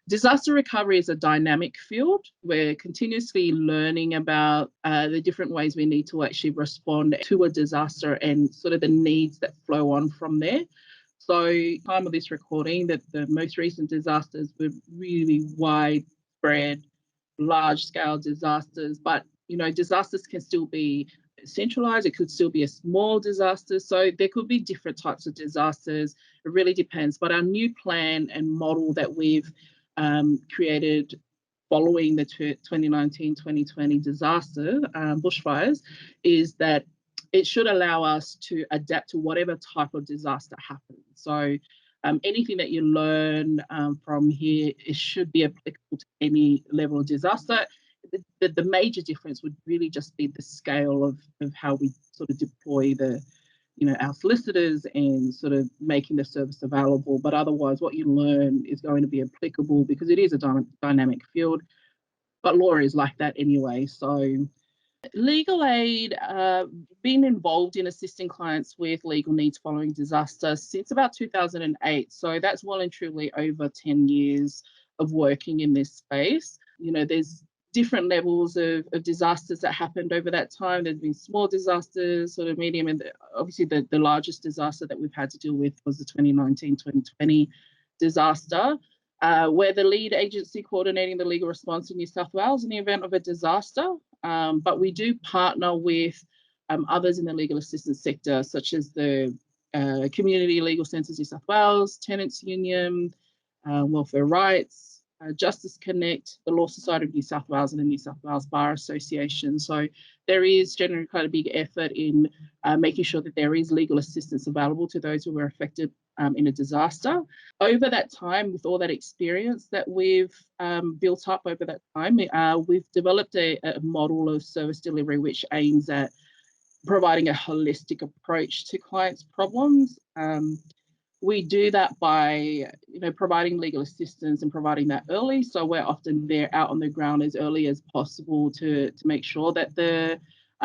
Disaster recovery is a dynamic field. We're continuously learning about the different ways we need to actually respond to a disaster and sort of the needs that flow on from there. So, time of this recording, that the most recent disasters were really widespread, large-scale disasters. But disasters can still be centralized. It could still be a small disaster. So there could be different types of disasters. It really depends. But our new plan and model that we've created following the 2019-2020 disaster, bushfires, is that it should allow us to adapt to whatever type of disaster happens. So anything that you learn from here, it should be applicable to any level of disaster. The major difference would really just be the scale of how we sort of deploy our solicitors and sort of making the service available. But otherwise, what you learn is going to be applicable because it is a dynamic field. But law is like that anyway. So legal aid, been involved in assisting clients with legal needs following disaster since about 2008. So that's well and truly over 10 years of working in this space. There's different levels of disasters that happened over that time. There's been small disasters, sort of medium, and obviously the largest disaster that we've had to deal with was the 2019-2020 disaster. We're the lead agency coordinating the legal response in New South Wales in the event of a disaster. But we do partner with others in the legal assistance sector, such as the Community Legal Centres New South Wales, Tenants Union, Welfare Rights, Justice Connect, the Law Society of New South Wales, and the New South Wales Bar Association. So there is generally quite a big effort in making sure that there is legal assistance available to those who were affected in a disaster. Over that time, with all that experience that we've built up over that time, we've developed a model of service delivery which aims at providing a holistic approach to clients' problems. We do that by providing legal assistance and providing that early. So we're often there out on the ground as early as possible to make sure that the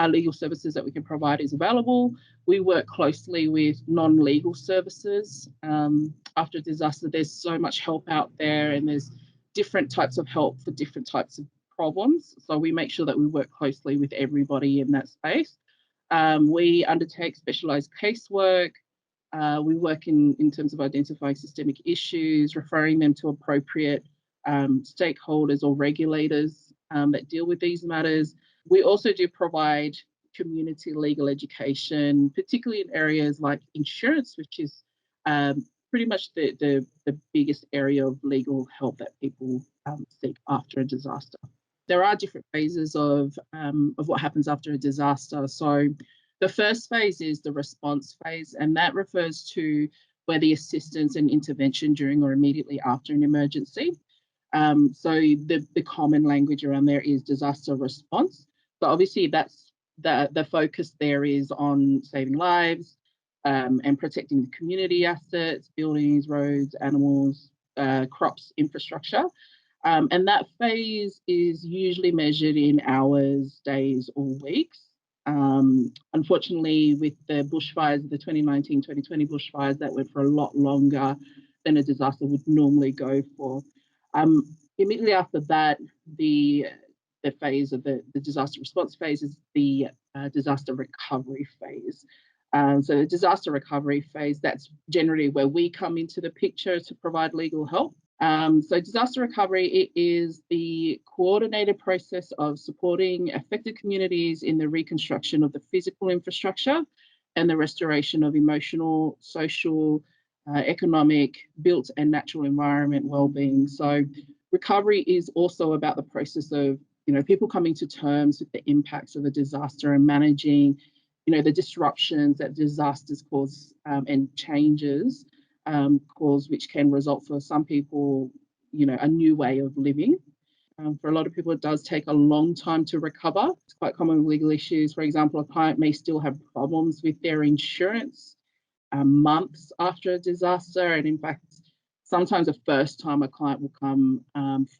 legal services that we can provide is available. We work closely with non-legal services. After a disaster, there's so much help out there, and there's different types of help for different types of problems. So we make sure that we work closely with everybody in that space. We undertake specialised casework. We work in terms of identifying systemic issues, referring them to appropriate stakeholders or regulators that deal with these matters. We also do provide community legal education, particularly in areas like insurance, which is pretty much the biggest area of legal help that people seek after a disaster. There are different phases of what happens after a disaster. So the first phase is the response phase, and that refers to where the assistance and intervention during or immediately after an emergency. So the common language around there is disaster response. So obviously that's the focus there is on saving lives and protecting the community assets, buildings, roads, animals, crops, infrastructure. And that phase is usually measured in hours, days, or weeks. Unfortunately, with the bushfires, the 2019-2020 bushfires, that went for a lot longer than a disaster would normally go for. Immediately after that, the phase of the disaster response phase is the disaster recovery phase. So the disaster recovery phase, that's generally where we come into the picture to provide legal help. So disaster recovery, it is the coordinated process of supporting affected communities in the reconstruction of the physical infrastructure and the restoration of emotional, social, economic, built and natural environment well-being. So recovery is also about the process of people coming to terms with the impacts of a disaster and managing the disruptions that disasters cause and changes cause, which can result for some people, a new way of living. For a lot of people, it does take a long time to recover. It's quite common with legal issues. For example, a client may still have problems with their insurance months after a disaster. And in fact, sometimes the first time a client will come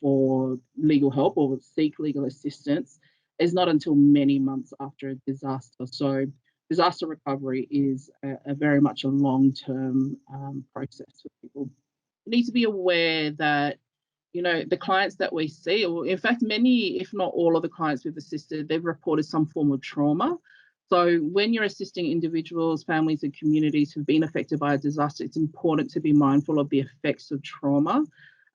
for legal help or seek legal assistance is not until many months after a disaster. So disaster recovery is a very much a long-term process for people. You need to be aware that the clients that we see, or in fact, many, if not all of the clients we've assisted, they've reported some form of trauma. So when you're assisting individuals, families, and communities who've been affected by a disaster, it's important to be mindful of the effects of trauma.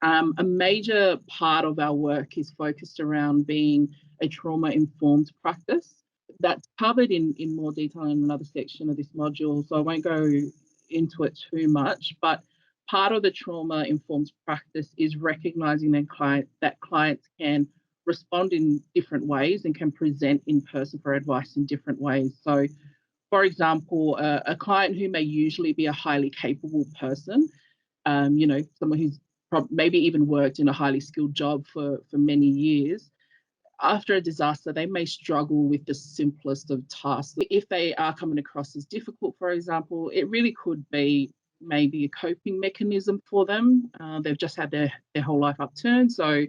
A major part of our work is focused around being a trauma-informed practice. That's covered in more detail in another section of this module, so I won't go into it too much, but part of the trauma-informed practice is recognizing that clients can respond in different ways and can present in person for advice in different ways. So, for example, a client who may usually be a highly capable person, someone who's maybe even worked in a highly skilled job for many years, after a disaster, they may struggle with the simplest of tasks. If they are coming across as difficult, for example, it really could be maybe a coping mechanism for them. They've just had their whole life upturned. So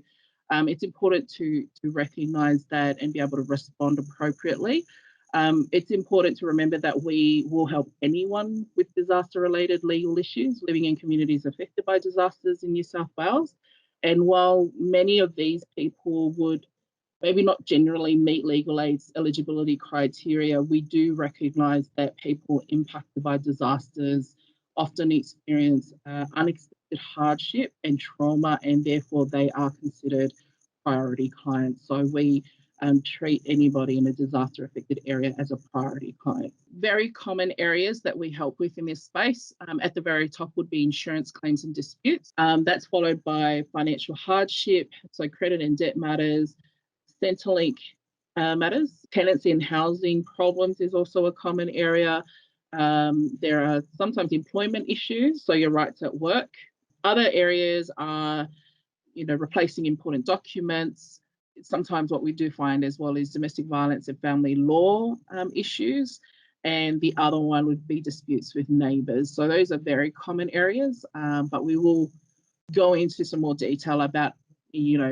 it's important to recognize that and be able to respond appropriately. It's important to remember that we will help anyone with disaster-related legal issues living in communities affected by disasters in New South Wales. And while many of these people would maybe not generally meet legal aid's eligibility criteria, we do recognise that people impacted by disasters often experience unexpected hardship and trauma, and therefore they are considered priority clients. So we treat anybody in a disaster affected area as a priority client. Very common areas that we help with in this space, at the very top would be insurance claims and disputes. That's followed by financial hardship, so credit and debt matters, Centrelink matters. Tenancy and housing problems is also a common area. There are sometimes employment issues, so your rights at work. Other areas are, replacing important documents. Sometimes what we do find as well is domestic violence and family law issues. And the other one would be disputes with neighbours. So those are very common areas, but we will go into some more detail about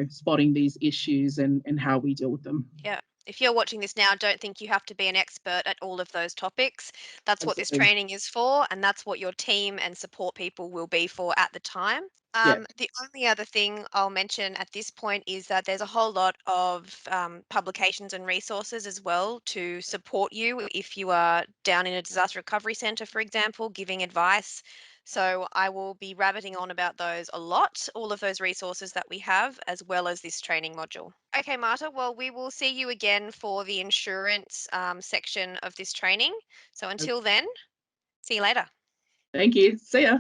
spotting these issues and how we deal with them. Yeah. If you're watching this now, don't think you have to be an expert at all of those topics. That's what this Absolutely. training is for, and that's what your team and support people will be for at the time. Yeah. The only other thing I'll mention at this point is that there's a whole lot of publications and resources as well to support you if you are down in a disaster recovery centre, for example, giving advice. So I will be rabbiting on about those a lot, all of those resources that we have, as well as this training module. Okay, Marta, well, we will see you again for the insurance section of this training. So until then, see you later. Thank you. See ya.